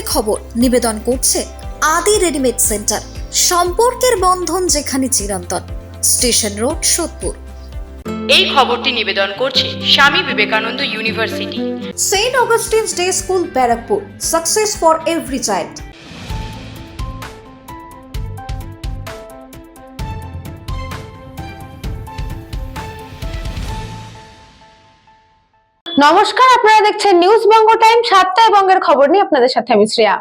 বঙ্গের খবর নিবেদন করছে আদি রেডিমেড সেন্টার, সম্পর্কের বন্ধন যেখানে চিরন্তন। Station road, Sodepur. এই খবরটি নিবেদন করছে Swami Vivekananda university, saint Augustine's day school, Barrackpore. Success for every child. নমস্কার, আপনারা দেখছেন নিউজ বঙ্গ টাইম। 7টায় বঙ্গের খবর নিয়ে আপনাদের সাথে আমি শ্রেয়া।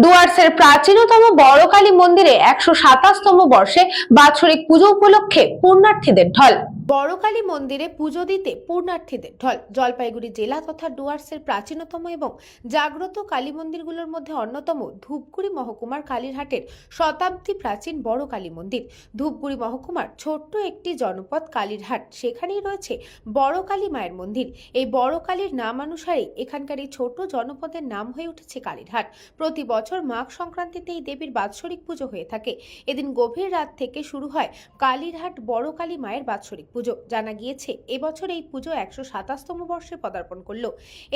ডুয়ার্সের প্রাচীনতম বড়কালী মন্দিরে 127তম বর্ষে বাৎসরিক পুজো উপলক্ষে পুণ্যার্থীদের ঢল। বড়কালী মন্দিরে পুজো দিতে পুণ্যার্থীদের ঢল। জলপাইগুড়ি জেলা তথা ডুয়ার্সের প্রাচীনতম এবং জাগ্রত কালী মন্দিরগুলোর মধ্যে অন্যতম ধূপগুড়ি মহকুমার কালীরহাটের শতাব্দী প্রাচীন বড় কালী মন্দির। ধূপগুড়ি মহকুমার ছোট্ট একটি জনপদ কালীরহাট, সেখানেই রয়েছে বড় কালী মায়ের মন্দির। এই বড় কালীর নামানুসারে এখানকার এই ছোট জনপদের নাম হয়ে উঠেছে কালীরহাট। প্রতি বছর মাঘ সংক্রান্তিতে এই দেবীর বাৎসরিক পুজো হয়ে থাকে। এদিন গভীর রাত থেকে শুরু হয় কালীরহাট বড় কালী মায়ের বাৎসরিক পুজো। জানা গিয়েছে এবছর এই পুজো 127তম বর্ষে পদার্পণ করলো।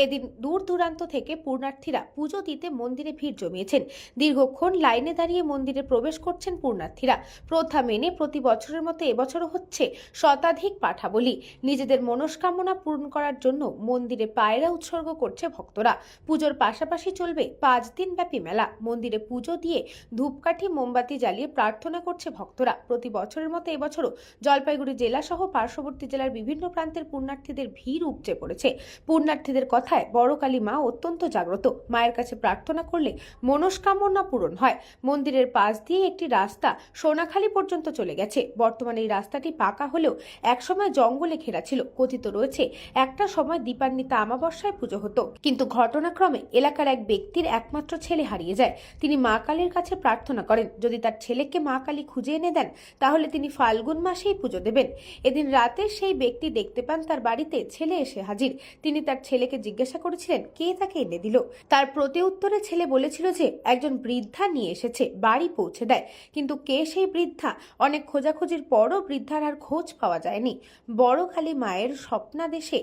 এদিন দূর দূরান্ত থেকে পুণ্যার্থীরা পুজো দিতে মন্দিরে ভিড় জমিয়েছেন। দীর্ঘক্ষণ লাইনে দাঁড়িয়ে মন্দিরে প্রবেশ করছেন পুণ্যার্থীরা। প্রথা মেনে প্রতি বছরের মতো এবছরও হচ্ছে শতাধিক পাঠা বলি। নিজেদের মনস্কামনা পূরণ করার জন্য মন্দিরে পায়রা উৎসর্গ করছে ভক্তরা। পুজোর পাশাপাশি চলবে 5 দিন ব্যাপী মেলা। মন্দিরে পুজো দিয়ে ধূপকাঠি মোমবাতি জ্বালিয়ে প্রার্থনা করছে ভক্তরা। প্রতি বছরের মতো এবছরও জলপাইগুড়ি জেলা সহ পার্শ্ববর্তী জেলার বিভিন্ন প্রান্তের পুণ্যার্থীদের ভিড় উপচে পড়েছে। পুণ্যার্থীদের কথায় বড় কালী মা অত্যন্ত জাগ্রত। মায়ের কাছে প্রার্থনা করলে মনস্কামনা পূরণ হয়। মন্দিরের পাশ দিয়ে একটি রাস্তা সোনাখালী পর্যন্ত চলে গেছে। বর্তমানে এই রাস্তাটি পাকা হলেও একসময় জঙ্গলে ঘেরা ছিল। কথিত রয়েছে একটা সময় দীপান্বিতা অমাবস্যায় পুজো হতো, কিন্তু ঘটনাক্রমে এলাকার এক ব্যক্তির একমাত্র ছেলে হারিয়ে যায়। তিনি মা কালীর কাছে প্রার্থনা করেন যদি তার ছেলেকে মা কালী খুঁজে এনে দেন তাহলে তিনি ফাল্গুন মাসেই পুজো দেবেন। এদিন রাতে সেই ব্যক্তি দেখতে পান তার বাড়িতে ছেলে এসে হাজির। তিনি তার ছেলেকে জিজ্ঞাসা করেছিলেন কে তাকে এনে দিল। তার প্রতি উত্তরে ছেলে বলেছিল যে একজন বৃদ্ধা নিয়ে এসেছে, বাড়ি পৌঁছে দেয়। কিন্তু কে সেই বৃদ্ধা? অনেক খোঁজাখুঁজির পরও বৃদ্ধার আর খোঁজ পাওয়া যায়নি। বড় কালী মায়ের স্বপ্নাদেশে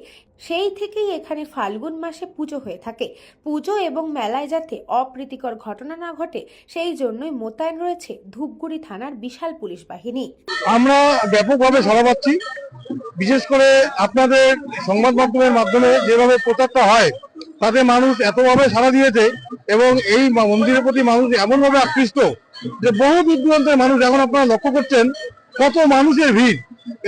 সেই থেকেই এখানে ফাল্গুন মাসে পুজো হয়ে থাকে। পুজো এবং মেলায় যাতে অপ্রীতিকর ঘটনা না ঘটে সেই জন্যই মোতায়েন রয়েছে ধূপগুড়ি থানার বিশাল পুলিশ বাহিনী। আমরা ব্যাপকভাবে সাড়া পাচ্ছি, বিশেষ করে আপনাদের সংবাদ মাধ্যমের মাধ্যমে যেভাবে প্রচারটা হয় তাতে মানুষ এতভাবে সাড়া দিয়েছে এবং এই মন্দিরের প্রতি মানুষ এমনভাবে আকৃষ্ট যে বহু দূর দূরান্তের মানুষ, এখন আপনারা লক্ষ্য করছেন কত মানুষের ভিড়।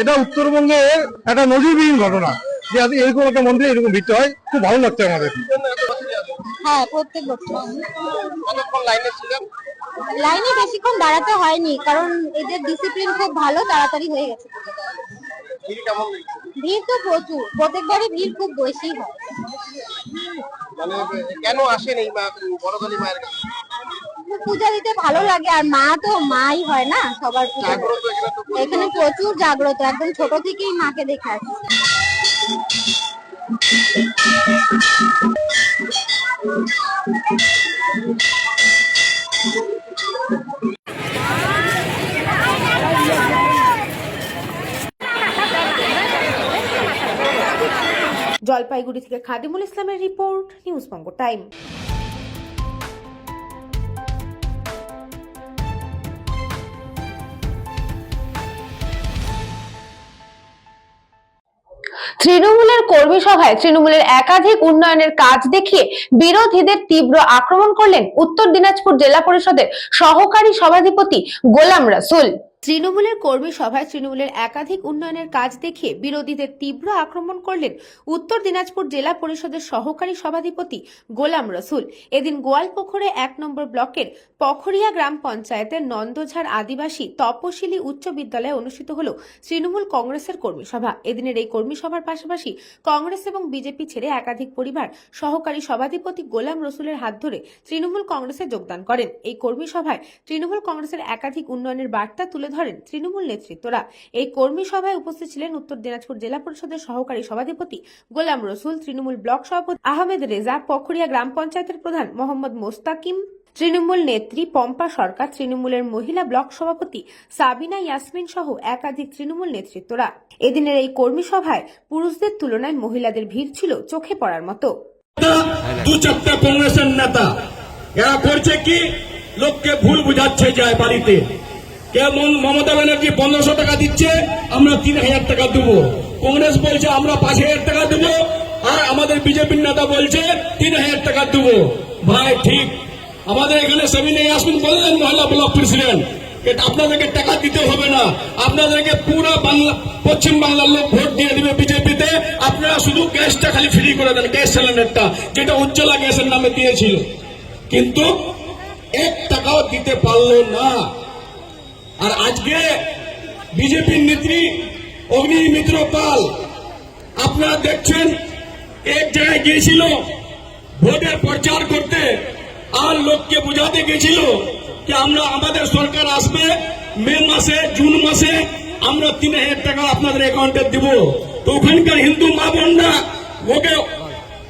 এটা উত্তরবঙ্গের একটা নজিরবিহীন ঘটনা যে আজ এরকম একটা মন্দিরে এরকম ভিড় হয়। খুব ভালো লাগছে আমাদের। হ্যাঁ, প্রত্যেক বছর লাইনে বেশিক্ষণ দাঁড়াতে হয়নি, কারণ এদের ডিসিপ্লিন খুব ভালো, তাড়াতাড়ি হয়ে গেছে। ভিড় তো প্রচুর, প্রত্যেকবারই ভিড় খুব বেশি হয়। কেন আসেন এই বড় কালী মায়ের কাছে? পূজা দিতে ভালো লাগে, আর মা তো মাই হয় না সবার পূজা। এখানে প্রচুর জাগ্রত, একদম ছোট থেকেই মাকে দেখে আসছি। জলপাইগুড়ি থেকে খাদিমুল ইসলামের রিপোর্ট, নিউজ বঙ্গ টাইম। তৃণমূলের কর্মী সভায় তৃণমূলের একাধিক উন্নয়নের কাজ দেখিয়ে বিরোধীদের তীব্র আক্রমণ করলেন উত্তর দিনাজপুর জেলা পরিষদের সহকারী সভাধিপতি গোলাম রসুল। তৃণমূলের কর্মী সভায় তৃণমূলের একাধিক উন্নয়নের কাজ দেখিয়ে বিরোধীদের তীব্র আক্রমণ করলেন উত্তর দিনাজপুর জেলা পরিষদের সহকারী সভাধিপতি গোলাম রসুল। এদিন গোয়ালপুকুরে 1 নম্বর ব্লকের পখরিয়া গ্রাম পঞ্চায়েতের নন্দঝাড় আদিবাসী তপশিলি উচ্চ বিদ্যালয়ে অনুষ্ঠিত হল তৃণমূল কংগ্রেসের কর্মী সভা। এদিনের এই কর্মী সভার পাশাপাশি কংগ্রেস এবং বিজেপি ছেড়ে একাধিক পরিবার সহকারী সভাধিপতি গোলাম রসুলের হাত ধরে তৃণমূল কংগ্রেসে যোগদান করেন। এই কর্মী সভায় তৃণমূল কংগ্রেসের একাধিক উন্নয়নের বার্তা তুলে ধরেন তৃণমূল নেতৃত্বরা। এই কর্মী সভায় উপস্থিত ছিলেন উত্তর দিনাজপুর জেলা পরিষদের সহকারী সভাধিপতি গোলাম রসুল, তৃণমূল ব্লক সভাপতি আহমেদ রেজা, পখরিয়া গ্রাম পঞ্চায়েতের প্রধান মোহাম্মদ মোস্তাকিম, তৃণমূল নেত্রী পম্পা সরকার, তৃণমূলের মহিলা ব্লক সভাপতি সাবিনা ইয়াসমিন সহ একাধিক তৃণমূল নেতৃত্বরা। এদিনের এই কর্মী সভায় পুরুষদের তুলনায় মহিলাদের ভিড় ছিল চোখে পড়ার মতো। দু চারটা কংগ্রেসের নেতা এরা করছে কি, লোককে ভুল বুঝাচ্ছে যায় বাড়িতে। কেমন মমতা ব্যানার্জি 1500 টাকা দিচ্ছে, আমরা 3000 টাকা দেবো। কংগ্রেস বলছে আমরা 5000 টাকা দেবো, আর আমাদের বিজেপির নেতা বলছে 3000 টাকা দেবো। ভাই ঠিক, আমাদের এখানে সাবিনা ইয়াসমিন বললেন মহিলা ব্লক প্রেসিডেন্ট, এটা আপনাদেরকে টাকা দিতে হবে না, আপনাদেরকে পুরো বাংলা পশ্চিম বাংলার লোক ভোট দিয়ে দিবে বিজেপিতে। আপনারা শুধু গ্যাসটা খালি ফ্রি করে দেন, গ্যাস সিলিন্ডারটা যেটা উজ্জ্বলা গ্যাসের নামে দিয়েছিল, কিন্তু 1 টাকাও দিতে পারলো না। আর আজকে বিজেপির নেত্রী অগ্নিমিত্র পাল আপনারা দেখছেন এক জায়গায় গিয়েছিল ভোটের প্রচার করতে, আর লোককে বোঝাতে গেছিল যে আমরা আমাদের সরকার আসবে মে মাসে, জুন মাসে আমরা 3000 টাকা আপনাদের অ্যাকাউন্টে দিব। তো ওখানকার হিন্দু মা বোনরা ওকে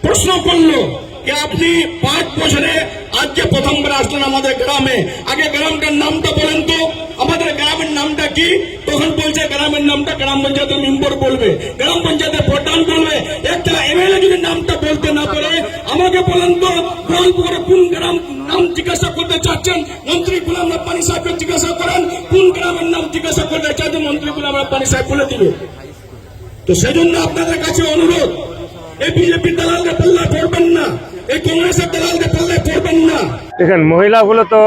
প্রশ্ন করলো যে আপনি 5 বছরে আজকে প্রথমবার আসলেন আমাদের গ্রামে, আগে গ্রামটার নামটা বলেন তো, আমাদের গ্রামের নামটা কি? তখন বলছে গ্রামের নামটা গ্রাম পঞ্চায়েতের মেম্বার বলবে, গ্রাম পঞ্চায়েতের প্রধান বলবে। একটা এমএলএ যদি নামটা বলতে না পারে, আমাকে বলেন তো গোয়ালপুরে কোন গ্রাম নাম জিজ্ঞাসা করতে চাচ্ছেন? মন্ত্রী গোলাম রাব্বানী সাহেবকে জিজ্ঞাসা করেন কোন গ্রামের নাম জিজ্ঞাসা করতে চাচ্ছেন, মন্ত্রী গোলাম রাব্বানী সাহেব বলে দিবে। তো সেজন্য আপনাদের কাছে অনুরোধ, এই বিজেপি দালালদের পাল্লায় পড়বেন না, এই কংগ্রেসের দালালদের পাল্লায় পড়বেন না। দেখেন, মহিলাগুলো তো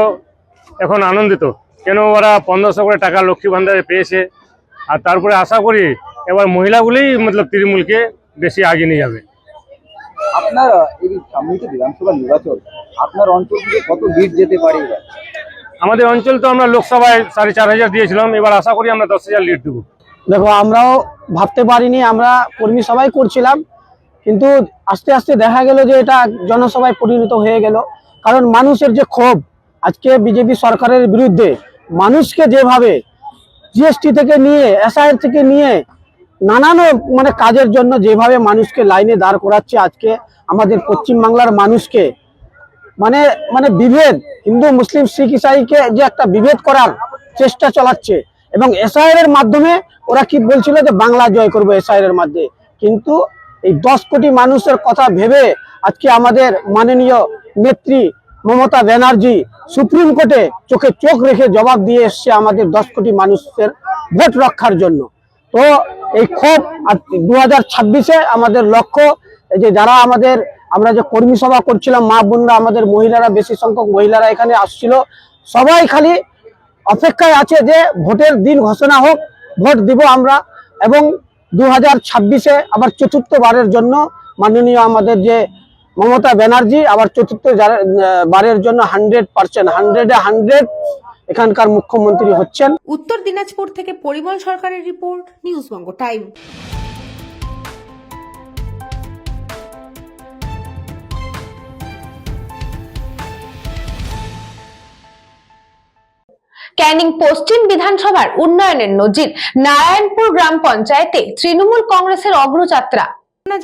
এখন আনন্দিত, কেন ওরা 1500 করে টাকা লক্ষ্মী ভান্ডারে পেয়েছে। আর তারপরে আশা করি এবার মহিলাগুলোই তৃণমূলকে বেশি আগে নিয়ে যাবে। আপনার এই সামনে বিধানসভা নির্বাচন, আপনার অঞ্চল থেকে কত লিড যেতে পারে? আমাদের অঞ্চল তো আমরা লোকসভায় 4500 দিয়েছিলাম, এবার আশা করি আমরা 10,000 লিড দেবো। দেখো, আমরাও ভাবতে পারিনি, আমরা কর্মী সভাই করছিলাম, কিন্তু আস্তে আস্তে দেখা গেল যে এটা জনসভায় পরিণত হয়ে গেল। কারণ মানুষের যে ক্ষোভ আজকে বিজেপি সরকারের বিরুদ্ধে, মানুষকে যেভাবে জিএসটি থেকে নিয়ে, এসআইআর থেকে নিয়ে নানান কাজের জন্য যেভাবে মানুষকে লাইনে দাঁড় করাচ্ছে, আজকে আমাদের পশ্চিম বাংলার মানুষকে বিভেদ, হিন্দু মুসলিম শিখ ইসাইকে যে একটা বিভেদ করার চেষ্টা চালাচ্ছে। এবং এসআইআর এর মাধ্যমে ওরা কি বলছিল যে বাংলা জয় করবো এসআইআর এর মাধ্যমে, কিন্তু এই 10 কোটি মানুষের কথা ভেবে আজকে আমাদের মাননীয় নেত্রী মমতা ব্যানার্জি সুপ্রিম কোর্টে চোখে চোখ রেখে জবাব দিয়ে এসছে আমাদের 10 কোটি মানুষের ভোট রক্ষার জন্য। তো এই ক্ষোভ 2026-এ আমাদের লক্ষ্য, এই যে যারা আমরা যে কর্মী সভা করছিলাম, মা বোনরা, আমাদের মহিলারা, বেশি সংখ্যক মহিলারা এখানে আসছিল, সবাই খালি অপেক্ষায় আছে যে ভোটের দিন ঘোষণা হোক, ভোট দিব আমরা। এবং 2026-এ আবার চতুর্থবারের জন্য মাননীয় আমাদের যে মমতা ব্যানার্জি আবার চতুর্থবারের জন্য 100% এখানকার মুখ্যমন্ত্রী হচ্ছেন। উত্তর দিনাজপুর থেকে পরিমল সরকারের report, news Banga time. Canning পশ্চিম বিধানসভার উন্নয়নের নজির, নারায়ণপুর গ্রাম পঞ্চায়েতে তৃণমূল কংগ্রেসের অগ্রযাত্রা।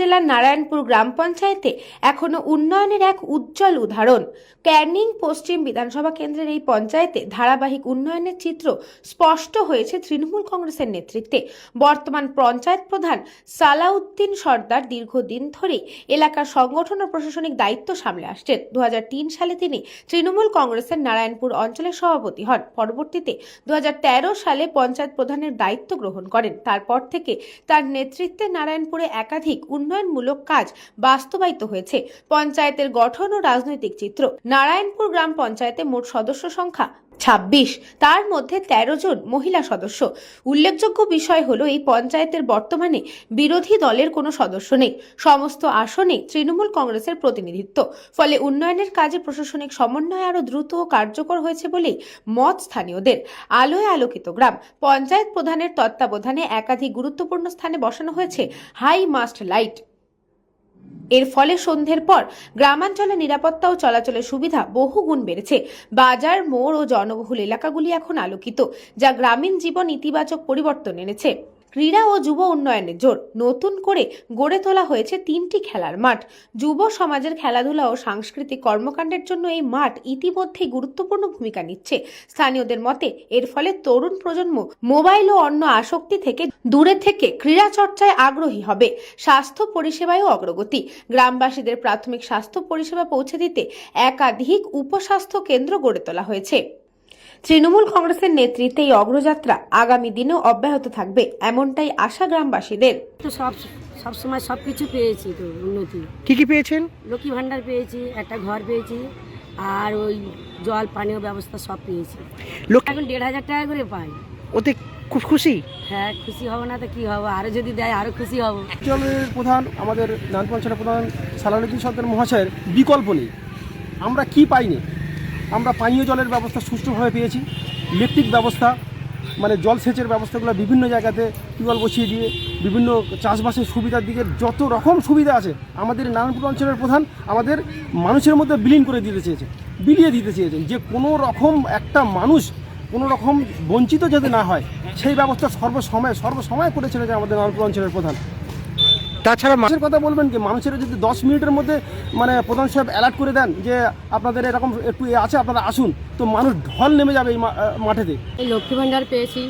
জেলার নারায়ণপুর গ্রাম পঞ্চায়েতে এখনো উন্নয়নের এক উজ্জ্বল উদাহরণ। ক্যানিং পশ্চিম বিধানসভা কেন্দ্রের এই পঞ্চায়েতে ধারাবাহিক উন্নয়নের চিত্র স্পষ্ট হয়েছে তৃণমূল কংগ্রেসের নেতৃত্বে। বর্তমান পঞ্চায়েত প্রধান সালাউদ্দিন সর্দার দীর্ঘদিন ধরে এলাকার সংগঠন ও প্রশাসনিক দায়িত্ব সামলে আসছেন। 2003 সালে তিনি তৃণমূল কংগ্রেসের নারায়ণপুর অঞ্চলের সভাপতি হন। পরবর্তীতে 2013 সালে পঞ্চায়েত প্রধানের দায়িত্ব গ্রহণ করেন। তারপর থেকে তার নেতৃত্বে নারায়ণপুরে একাধিক উন্নয়নমূলক কাজ বাস্তবায়িত হয়েছে। পঞ্চায়েতের গঠন ও রাজনৈতিক চিত্র। নারায়ণপুর গ্রাম পঞ্চায়েতে মোট সদস্য সংখ্যা 26, তার মধ্যে 13 জন মহিলা সদস্য। উল্লেখযোগ্য বিষয় হলো এই পঞ্চায়েতের বর্তমানে বিরোধী দলের কোনো সদস্য নেই। সমস্ত আসনে তৃণমূল কংগ্রেসের প্রতিনিধিত্ব। ফলে উন্নয়নের কাজে প্রশাসনিক সমন্বয় আরো দ্রুত ও কার্যকর হয়েছে বলেই মত স্থানীয়দের। আলোয় আলোকিত গ্রাম পঞ্চায়েত প্রধানের তত্ত্বাবধানে একাধিক গুরুত্বপূর্ণ স্থানে বসানো হয়েছে হাই মাস্ট লাইট। এর ফলে সন্ধ্যের পর গ্রামাঞ্চলে নিরাপত্তা ও চলাচলের সুবিধা বহুগুণ বেড়েছে। বাজার, মোড় ও জনবহুল এলাকাগুলি এখন আলোকিত, যা গ্রামীণ জীবন ইতিবাচক পরিবর্তন এনেছে। ক্রীড়া ও যুব উন্নয়নের জোর। নতুন করে গড়ে তোলা হয়েছে 3টি খেলার মাঠ। যুব সমাজের খেলাধুলা ও সাংস্কৃতিক কর্মকাণ্ডের জন্য এই মাঠ ইতিমধ্যেই গুরুত্বপূর্ণ ভূমিকা নিচ্ছে। স্থানীয়দের মতে এর ফলে তরুণ প্রজন্ম মোবাইল ও অন্য আসক্তি থেকে দূরে থেকে ক্রীড়া চর্চায় আগ্রহী হবে। স্বাস্থ্য পরিষেবায়ও অগ্রগতি। গ্রামবাসীদের প্রাথমিক স্বাস্থ্য পরিষেবা পৌঁছে দিতে একাধিক উপস্বাস্থ্য কেন্দ্র গড়ে তোলা হয়েছে। তৃণমূল কংগ্রেসের নেতৃত্বে এই অগ্রযাত্রা আগামী দিনেও অব্যাহত থাকবে, এমনটাই আশা গ্রামবাসীদের। তো সব সময় সব কিছু পেয়েছি, তো উন্নতি কি পেয়েছেন? লক্ষ্মী ভান্ডার পেয়েছি, একটা ঘর পেয়েছি, আর ওই জল পানীয় ব্যবস্থা সব পেয়েছি। এখন 1,500 টাকা করে পাই। ওতে খুব খুশি? হ্যাঁ, খুশি হব না তো কি হবো, আরো যদি দেয় আরো খুশি হব। অঞ্চলের প্রধান আমাদের নারায়ণ পঞ্চায়েত প্রধান সালাউদ্দিন সরকার মহাশয়ের বিকল্প নেই। আমরা কি পাইনি? আমরা পানীয় জলের ব্যবস্থা সুষ্ঠুভাবে পেয়েছি। ইলেকট্রিক ব্যবস্থা, মানে জলসেচের ব্যবস্থাগুলো বিভিন্ন জায়গাতে টিউবওয়েল বসিয়ে দিয়ে বিভিন্ন চাষবাসের সুবিধার দিকে যত রকম সুবিধা আছে আমাদের নারায়ণপুর অঞ্চলের প্রধান আমাদের মানুষের মধ্যে বিলিয়ে দিতে চেয়েছেন যে কোনো রকম একটা মানুষ কোনো রকম বঞ্চিত যাতে না হয় সেই ব্যবস্থা সর্বসময় করে চলেছে আমাদের নারায়ণপুর অঞ্চলের প্রধান। তাছাড়া মানুষের কথা বলবেন কি, মানুষের যদি 10 মিনিটের মধ্যে মানে প্রধান সাহেব অ্যালার্ট করে দেন যে আপনাদের এরকম একটু আছে আপনারা আসুন, তো মানুষ ঢল নেমে যাবে এই মাঠেতে। এই লক্ষ্মী ভান্ডার পেয়েছি,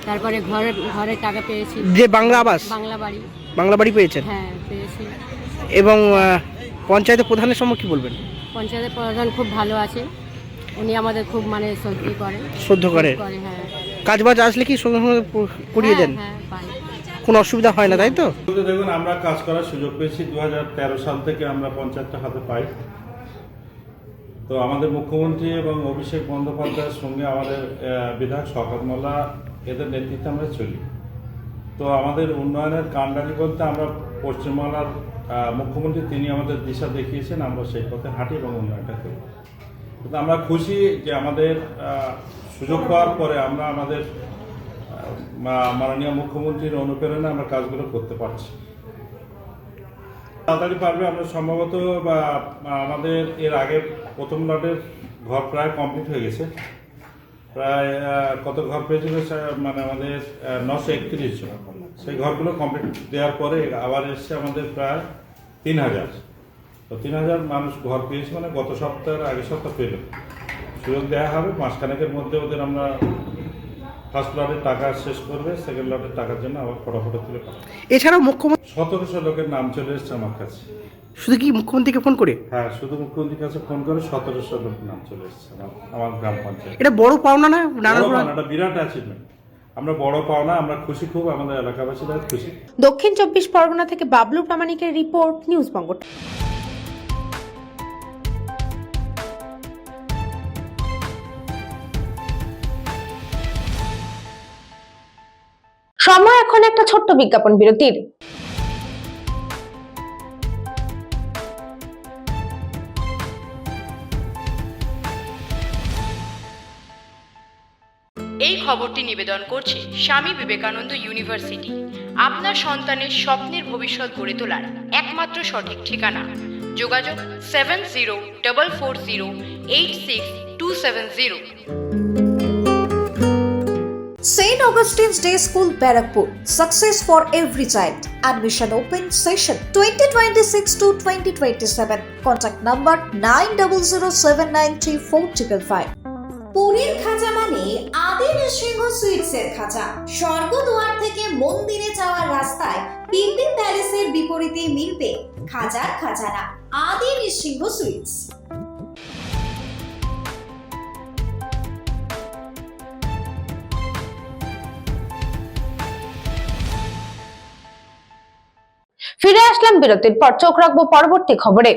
তারপরে ঘরের টাকা পেয়েছি। যে বাংলা আবাস, বাংলা বাড়ি পেয়েছেন? হ্যাঁ, পেয়েছি। এবং পঞ্চায়েতের প্রধানের সম্পর্কে কি বলবেন? পঞ্চায়েতের প্রধান খুব ভালো আছে, উনি আমাদের খুব মানে শ্রদ্ধা করে। হ্যাঁ, কাজবাজ আসলে কি সঙ্গে সঙ্গে করিয়ে দেন? হ্যাঁ, পাই। কোনো অসুবিধা হয় না, তাই তো? দেখুন, আমরা কাজ করার সুযোগ পেয়েছি 2013 সাল থেকে আমরা পঞ্চায়েতটা হাতে পাই। তো আমাদের মুখ্যমন্ত্রী এবং অভিষেক বন্দ্যোপাধ্যায়ের সঙ্গে আমাদের বিধায়ক শওকত মোল্লা, এদের নেতৃত্বে আমরা চলি। তো আমাদের উন্নয়নের কাণ্ডারি বলতে আমরা পশ্চিমবাংলার মুখ্যমন্ত্রী তিনি আমাদের দিশা দেখিয়েছেন, আমরা সেই পথে হাঁটি এবং উন্নয়নটা করি। কিন্তু আমরা খুশি যে আমাদের সুযোগ পাওয়ার পরে আমরা আমাদের মাননীয় মুখ্যমন্ত্রীর অনুপ্রেরণা আমরা কাজগুলো করতে পারছি। তাড়াতাড়ি পারবে। আমরা সম্ভবত আমাদের এর আগে প্রথম লটের ঘর প্রায় কমপ্লিট হয়ে গেছে। প্রায় কত ঘর পেয়েছিল মানে আমাদের 931 জন। সেই ঘরগুলো কমপ্লিট দেওয়ার পরে আবার এসছে আমাদের প্রায় 3000। তো 3000 মানুষ ঘর পেয়েছে, মানে গত সপ্তাহের আগের সপ্তাহ পেল। সুযোগ দেওয়া হবে, মাসখানেকের মধ্যে ওদের আমরা ফার্স্ট লটের টাকা শেষ করবে, সেকেন্ড লটের টাকার জন্য আবার ফটো তুলে পাঠাবো। এছাড়াও মুখ্যমন্ত্রী 1700 লোকের নাম চলে এসছে আমার কাছে। শুধু কি মুখ্যমন্ত্রীকে ফোন করে? হ্যাঁ, শুধু মুখ্যমন্ত্রীর কাছে ফোন করে 1700 লোকের নাম চলে এসছে আমার গ্রাম পঞ্চায়েত। এটা বড় পাওনা না? এটা বিরাট অ্যাচিভমেন্ট। আমরা বড় পাওনা, আমরা খুশি, খুব আমাদের এলাকাবাসীরা খুশি। দক্ষিণ 24 পরগনা থেকে বাবলু প্রামাণিকের রিপোর্ট, নিউজ বঙ্গ। সময় এখন একটা ছোট্ট বিজ্ঞাপন বিরতির। এই খবরটি নিবেদন করছে স্বামী বিবেকানন্দ ইউনিভার্সিটি। আপনার সন্তানের স্বপ্নের ভবিষ্যৎ গড়ে তোলার একমাত্র সঠিক ঠিকানা। যোগাযোগ 7044086270। St. Augustine's Day School, Barrackpur. Success for every child. Admission open session 2026 to 2027. Contact number 9007934555. পুরীর খাঁচা মানে আদি নৃসিংহ সুইটসের খাঁচা। স্বর্গদুয়ার থেকে মন্দিরে যাওয়ার রাস্তায় পিপি প্যালেসের বিপরীতে মিলবে খাজার খাজানা আদি নৃসিংহ সুইটস। ফিরে আসলাম বিরতির পর, চোখ রাখবো পরবর্তী খবরে।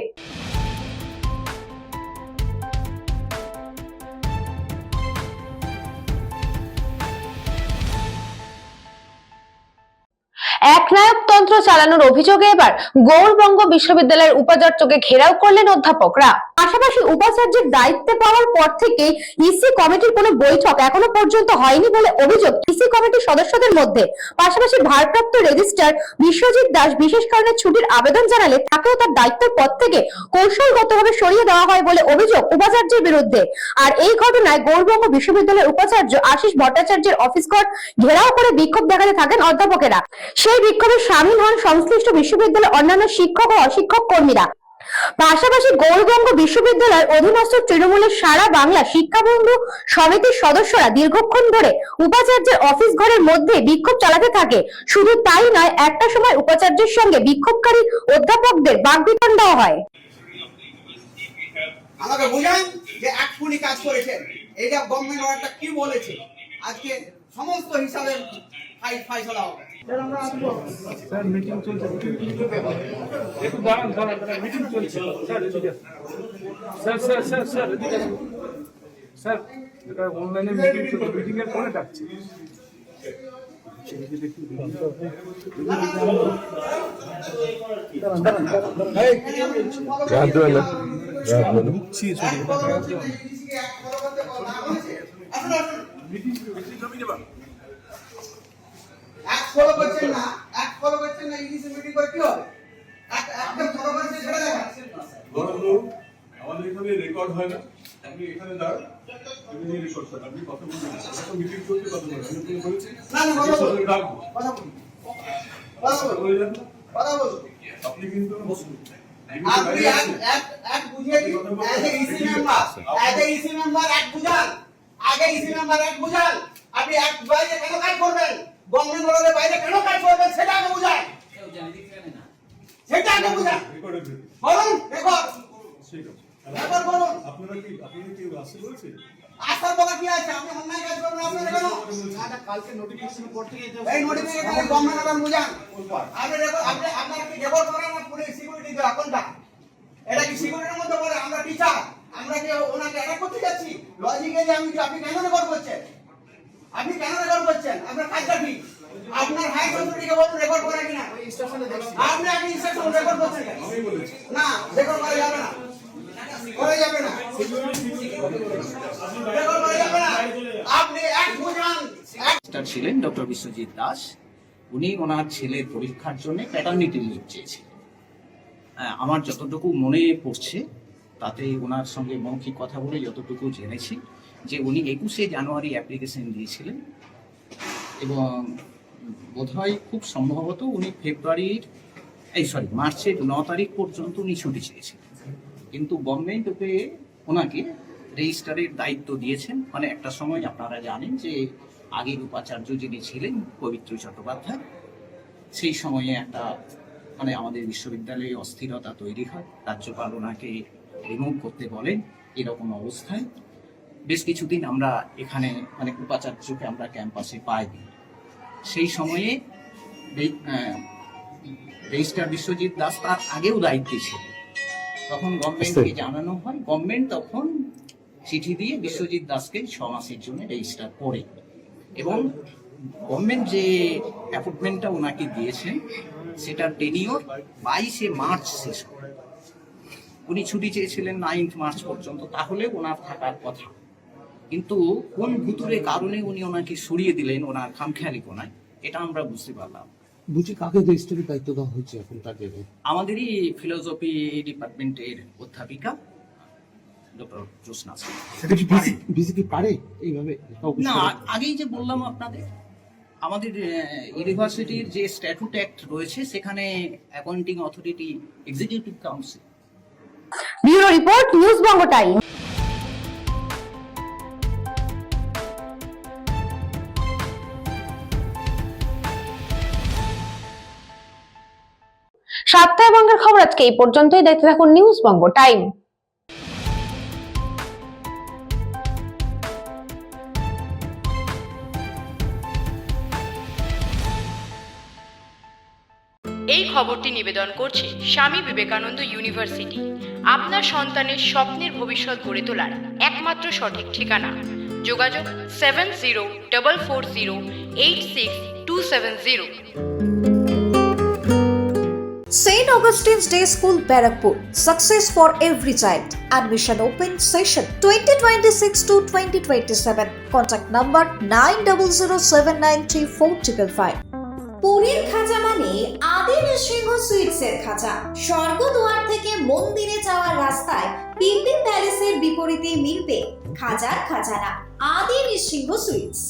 একনায়ক ষড়যন্ত্র চালানোর অভিযোগে এবার গৌড়বঙ্গ বিশ্ববিদ্যালয়ের উপাচার্যকে ঘেরাও করলেন অধ্যাপকরা। পাশাপাশি উপাচার্যের দায়িত্বে পাওয়ার পর থেকে ইসি কমিটির কোনো বৈঠক এখনো পর্যন্ত হয়নি বলে অভিযোগ ইসি কমিটির সদস্যদের মধ্যে। পাশাপাশি ভারপ্রাপ্ত রেজিস্ট্রার বিশ্বজিৎ দাস বিশেষ কারণে ছুটির আবেদন জানালে তাকেও তার দায়িত্বের পদ থেকে কৌশলগতভাবে সরিয়ে দেওয়া হয় বলে অভিযোগ উপাচার্যের বিরুদ্ধে। আর এই ঘটনায় গৌড়বঙ্গ বিশ্ববিদ্যালয়ের উপাচার্য আশিস ভট্টাচার্যের অফিস ঘর ঘেরাও করে বিক্ষোভ দেখাতে থাকেন অধ্যাপকেরা। সেই বিক্ষোভে সামিল হন সংশ্লিষ্ট বিশ্ববিদ্যালয়ের অন্যান্য শিক্ষক ও অশিক্ষক কর্মীরা। পাশাপাশি গৌড়বঙ্গ বিশ্ববিদ্যালয়ের অধীনস্থ তৃণমূলের সারা বাংলা শিক্ষাবন্ধু সমিতির সদস্যরা দীর্ঘক্ষণ ধরে উপাচার্যের অফিস ঘরের মধ্যে বিক্ষোভ চালাতে থাকে। শুধু তাই নয়, একটা সময় উপাচার্যের সঙ্গে বিক্ষোভকারী অধ্যাপকদের বাগবিতণ্ডাও হয়। আমাকে বুঝান যে এক্ষুনি কাজ করেছেন, এইটা গভর্নমেন্ট অর্ডারটা কি বলেছে, আজকে সমস্ত হিসাবে ফাইসলা হবে। স্যার মিটিং চলছে, একটু দাঁড়ান মিটিং চলছে স্যার, এদিকে স্যার স্যার স্যার স্যার এদিকে স্যার, এটা অনলাইনে মিটিং চলছে, মিটিং এর পরে ডাকছি। এক ফলো করছেন না, ইংলিশে মিটিং করে কি হবে? একটা ফলো করছে সেটা দেখাচ্ছেন না। আমাদের এখানে রেকর্ড হয় না, আপনি এখানে দাঁড়ান, আপনি রেকর্ড করেন, আপনি কথা বলছেন, মিটিং চলছে, কথা বলছেন, আমি বলেছি না না কথা বলুন, ডাকবো, কথা বলুন, কথা বলুন। আপনি কিন্তু বসুন, আপনি এক বুঝিয়ে দিন, এজ এ ইসি মেম্বার এক বুঝান, আগে ইসি মেম্বার এক বুঝান, আপনি এক বাইরে কেন কাজ করবেন, গভর্নমেন্ট অর্ডারের বাইরে কেন কাজ করবেন সেটা আগে বুঝান, সেটা আগে বুঝান। বলুন রেকর্ড, ঠিক আছে, রেকর্ড বলুন। আপনারা কি আসতে বলছেন? আসার বলা কি আছে, আপনি অন্যায় কাজ করবেন আপনারা কেন? কালকে নোটিফিকেশন করতে এই নোটিফিকেশন গভর্নমেন্ট অর্ডার বুঝান। আপনি রেকর্ড, আপনারা কি রেকর্ড করেন না পুলিশ সিকিউরিটি দেওয়া কোনটা? এটা কি সিকিউরিটির মধ্যে পড়ে? আমরা টিচার, আমরা কি ওনাকে অ্যাটাক করতে যাচ্ছি? লজিকে যে আপনি কেন রেকর্ড করছেন? আপনি কেন রেকর্ড করছেন? আপনার কাজটা কি? আপনার হাই অথরিটিকে বলুন রেকর্ড করে কিনা। আপনি আগে ইনস্ট্রাকশন রেকর্ড করছেন কেন? না, রেকর্ড করা যাবে না, করা যাবে না, রেকর্ড করা যাবে না। আপনি এক বুঝান। ছিলেন ডক্টর বিশ্বজিৎ দাস, উনি ওনার ছেলের পরীক্ষার জন্য প্যাটার্নিটি লিভ চেয়েছিলেন। আমার যতটুকু মনে পড়ছে তাতে ওনার সঙ্গে মৌখিক কথা বলে যতটুকু জেনেছি যে উনি 21শে জানুয়ারি অ্যাপ্লিকেশন দিয়েছিলেন এবং বোধহয় খুব সম্ভবত উনি মার্চের 9 তারিখ পর্যন্ত উনি ছুটি চেয়েছিলেন, কিন্তু গভর্নমেন্ট ওনাকে রেজিস্ট্রারের দায়িত্ব দিয়েছেন। মানে একটা সময় আপনারা জানেন যে আগের উপাচার্য যিনি ছিলেন পবিত্র চট্টোপাধ্যায়, সেই সময়ে একটা আমাদের বিশ্ববিদ্যালয়ে অস্থিরতা তৈরি হয়, রাজ্যপাল ওনাকে রিমুভ করতে বলেন। এরকম অবস্থায় বেশ কিছুদিন আমরা এখানে উপাচার্যকে আমরা ক্যাম্পাসে পাইনি। সেই সময়ে রেজিস্ট্রার বিশ্বজিৎ দাস তার আগেও দায়িত্বে ছিল, তখন গভর্নমেন্টকে জানানো হয়, গভর্নমেন্ট তখন চিঠি দিয়ে বিশ্বজিৎ দাসকে 6 মাসের জন্য রেজিস্টার করে এবং গভর্নমেন্ট যে অ্যাপয়েন্টমেন্টটা ওনাকে দিয়েছেন সেটার টেনিওর 22শে মার্চ শেষ হয়। উনি ছুটি চেয়েছিলেন 9 মার্চ পর্যন্ত, তাহলে ওনার থাকার কথা, কিন্তু কোন ভুতুরে কারণে উনি ওনাকে সরিয়ে দিলেন ওনার খামখেয়ালি কোনায়, এটা আমরা বুঝতে পারলাম। বুঝি কাকে রেজিস্ট্রারের দায়িত্ব দেওয়া হয়েছে এখন তাকে? আমাদেরই ফিলোসফি ডিপার্টমেন্টের অধ্যাপিকা ডক্টর জ্যোৎস্না। সেটা কি ভিসি কি পারে এইভাবে? না, আগেই যে বললাম আপনাদের, আমাদের ইউনিভার্সিটির যে স্ট্যাটুট অ্যাক্ট রয়েছে সেখানে appointing authority executive council. Bureau report, news Banga time. সাতটায় বঙ্গের খবর আজকে এই পর্যন্তই। দেখতে থাকুন নিউজ বঙ্গ টাইম। এই খবরটি নিবেদন করছে স্বামী বিবেকানন্দ ইউনিভার্সিটি। আপনার সন্তানের স্বপ্নের ভবিষ্যৎ গড়ে তোলার একমাত্র সঠিক ঠিকানা। যোগাযোগ 7044086270। Augustine's Day School, Barrackpur. Success for every child. Admission open session 2026 to 2027. Contact number 9007934555. পুরীর খাজা মানে আদি নৃসিংহ সুইটসের খাজা। স্বর্গদুয়ার থেকে মন্দিরে যাওয়ার রাস্তায় পিপি প্যালেসের বিপরীতে মিলবে খাজার খাজানা আদি নৃসিংহ সুইটস।